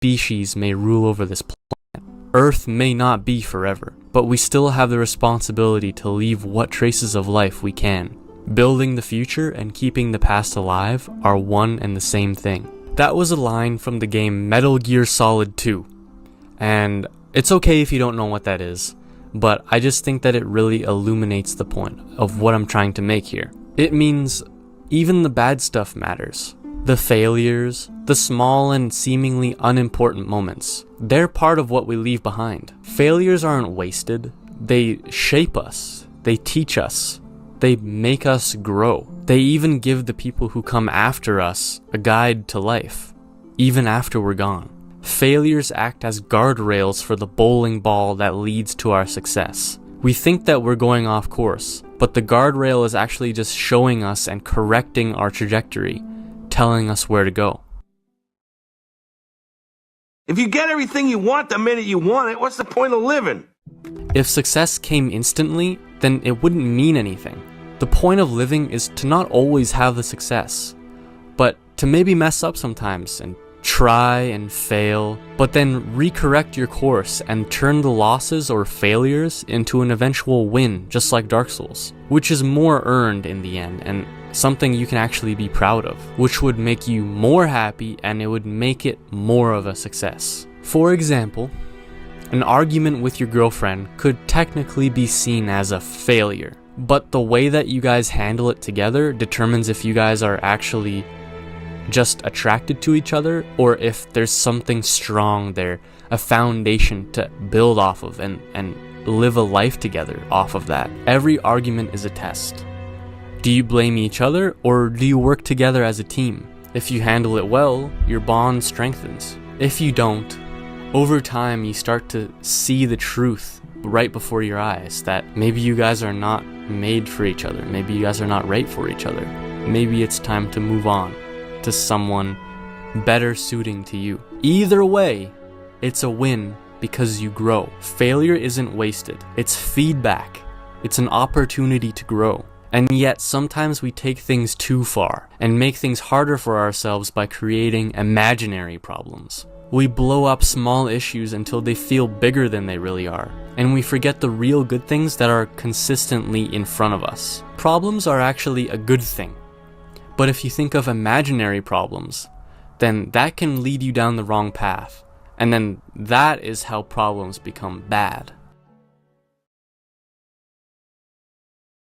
species may rule over this planet. Earth may not be forever, but we still have the responsibility to leave what traces of life we can. Building the future and keeping the past alive are one and the same thing. That was a line from the game Metal Gear Solid 2. And it's okay if you don't know what that is, but I just think that it really illuminates the point of what I'm trying to make here. It means even the bad stuff matters. The failures, the small and seemingly unimportant moments, they're part of what we leave behind. Failures aren't wasted. They shape us. They teach us. They make us grow. They even give the people who come after us a guide to life, even after we're gone. Failures act as guardrails for the bowling ball that leads to our success. We think that we're going off course, but the guardrail is actually just showing us and correcting our trajectory, telling us where to go. If you get everything you want the minute you want it, what's the point of living? If success came instantly, then it wouldn't mean anything. The point of living is to not always have the success, but to maybe mess up sometimes and try and fail, but then recorrect your course and turn the losses or failures into an eventual win, just like Dark Souls, which is more earned in the end and something you can actually be proud of, which would make you more happy and it would make it more of a success. For example, an argument with your girlfriend could technically be seen as a failure, but the way that you guys handle it together determines if you guys are actually just attracted to each other or if there's something strong there, a foundation to build off of and live a life together off of that. Every argument is a test. Do you blame each other or do you work together as a team? If you handle it well, your bond strengthens. If you don't, over time you start to see the truth right before your eyes that maybe you guys are not made for each other. Maybe you guys are not right for each other. Maybe it's time to move on to someone better suiting to you. Either way, it's a win because you grow. Failure isn't wasted. It's feedback. It's an opportunity to grow. And yet sometimes we take things too far and make things harder for ourselves by creating imaginary problems. We blow up small issues until they feel bigger than they really are, and we forget the real good things that are consistently in front of us. Problems are actually a good thing. But if you think of imaginary problems, then that can lead you down the wrong path. And then that is how problems become bad.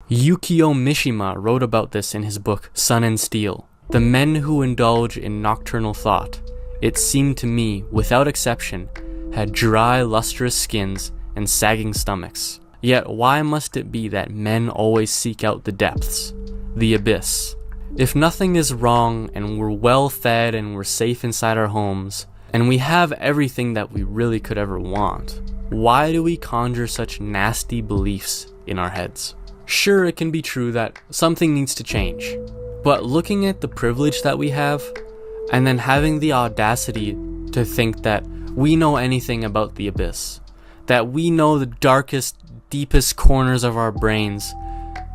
Yukio Mishima wrote about this in his book Sun and Steel. The men who indulge in nocturnal thought, it seemed to me, without exception, had dry, lustrous skins and sagging stomachs. Yet why must it be that men always seek out the depths, the abyss? If nothing is wrong and we're well fed and we're safe inside our homes, and we have everything that we really could ever want, why do we conjure such nasty beliefs in our heads? Sure, it can be true that something needs to change, but looking at the privilege that we have, and then having the audacity to think that we know anything about the abyss, that we know the darkest, deepest corners of our brains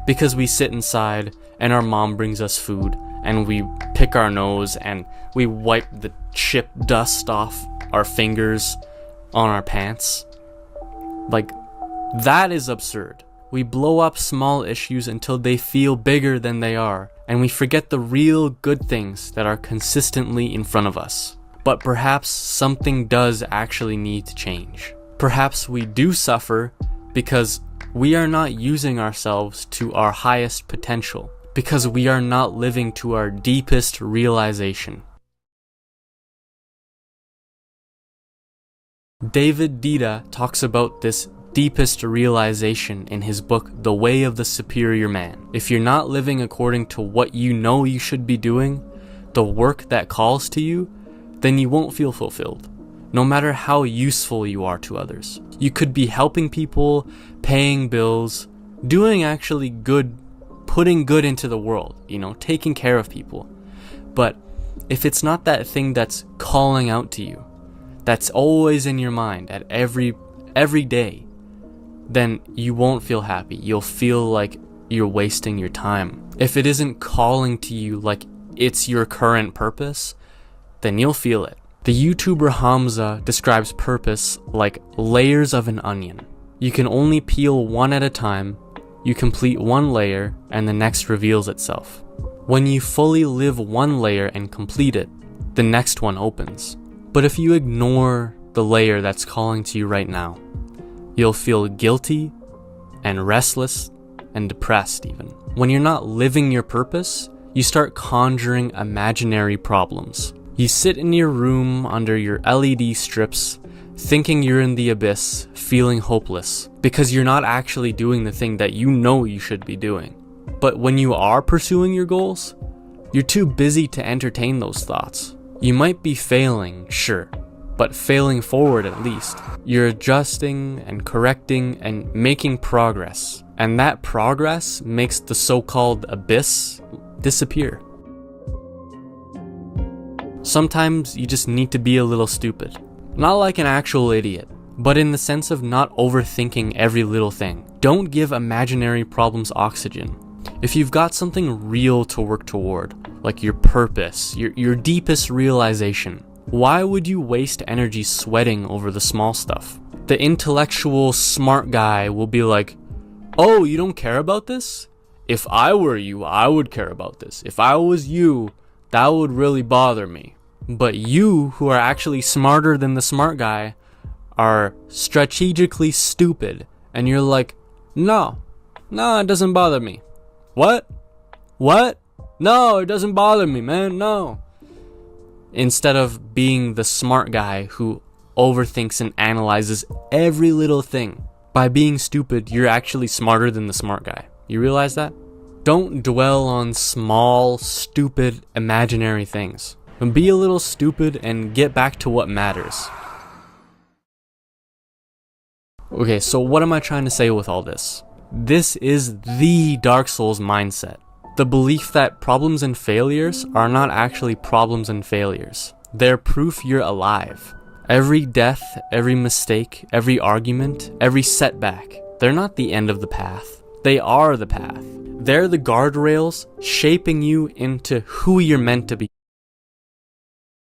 because we sit inside and our mom brings us food and we pick our nose and we wipe the chip dust off our fingers on our pants. Like, that is absurd. We blow up small issues until they feel bigger than they are, and we forget the real good things that are consistently in front of us. But perhaps something does actually need to change. Perhaps we do suffer because we are not using ourselves to our highest potential, because we are not living to our deepest realization. David Dida talks about this deepest realization in his book, The Way of the Superior Man. If you're not living according to what you know you should be doing, the work that calls to you, then you won't feel fulfilled, no matter how useful you are to others. You could be helping people, paying bills, doing actually good, putting good into the world, taking care of people. But if it's not that thing that's calling out to you, that's always in your mind at every day, then you won't feel happy. You'll feel like you're wasting your time. If it isn't calling to you like it's your current purpose, then you'll feel it. The YouTuber Hamza describes purpose like layers of an onion. You can only peel one at a time, you complete one layer, and the next reveals itself. When you fully live one layer and complete it, the next one opens. But if you ignore the layer that's calling to you right now, you'll feel guilty and restless and depressed even. When you're not living your purpose, you start conjuring imaginary problems. You sit in your room under your LED strips, thinking you're in the abyss, feeling hopeless, because you're not actually doing the thing that you know you should be doing. But when you are pursuing your goals, you're too busy to entertain those thoughts. You might be failing, sure, but failing forward at least. You're adjusting and correcting and making progress, and that progress makes the so-called abyss disappear. Sometimes you just need to be a little stupid. Not like an actual idiot, but in the sense of not overthinking every little thing. Don't give imaginary problems oxygen. If you've got something real to work toward, like your purpose, your deepest realization, why would you waste energy sweating over the small stuff? The intellectual smart guy will be like, oh, you don't care about this? If I were you, I would care about this. If I was you, that would really bother me. But you, who are actually smarter than the smart guy, are strategically stupid. And you're like, no, it doesn't bother me. What? No, it doesn't bother me, man, no. Instead of being the smart guy who overthinks and analyzes every little thing. By being stupid, you're actually smarter than the smart guy. You realize that? Don't dwell on small, stupid, imaginary things. Be a little stupid and get back to what matters. Okay, so what am I trying to say with all this? This is the Dark Souls mindset. The belief that problems and failures are not actually problems and failures. They're proof you're alive. Every death, every mistake, every argument, every setback, they're not the end of the path. They are the path. They're the guardrails shaping you into who you're meant to be.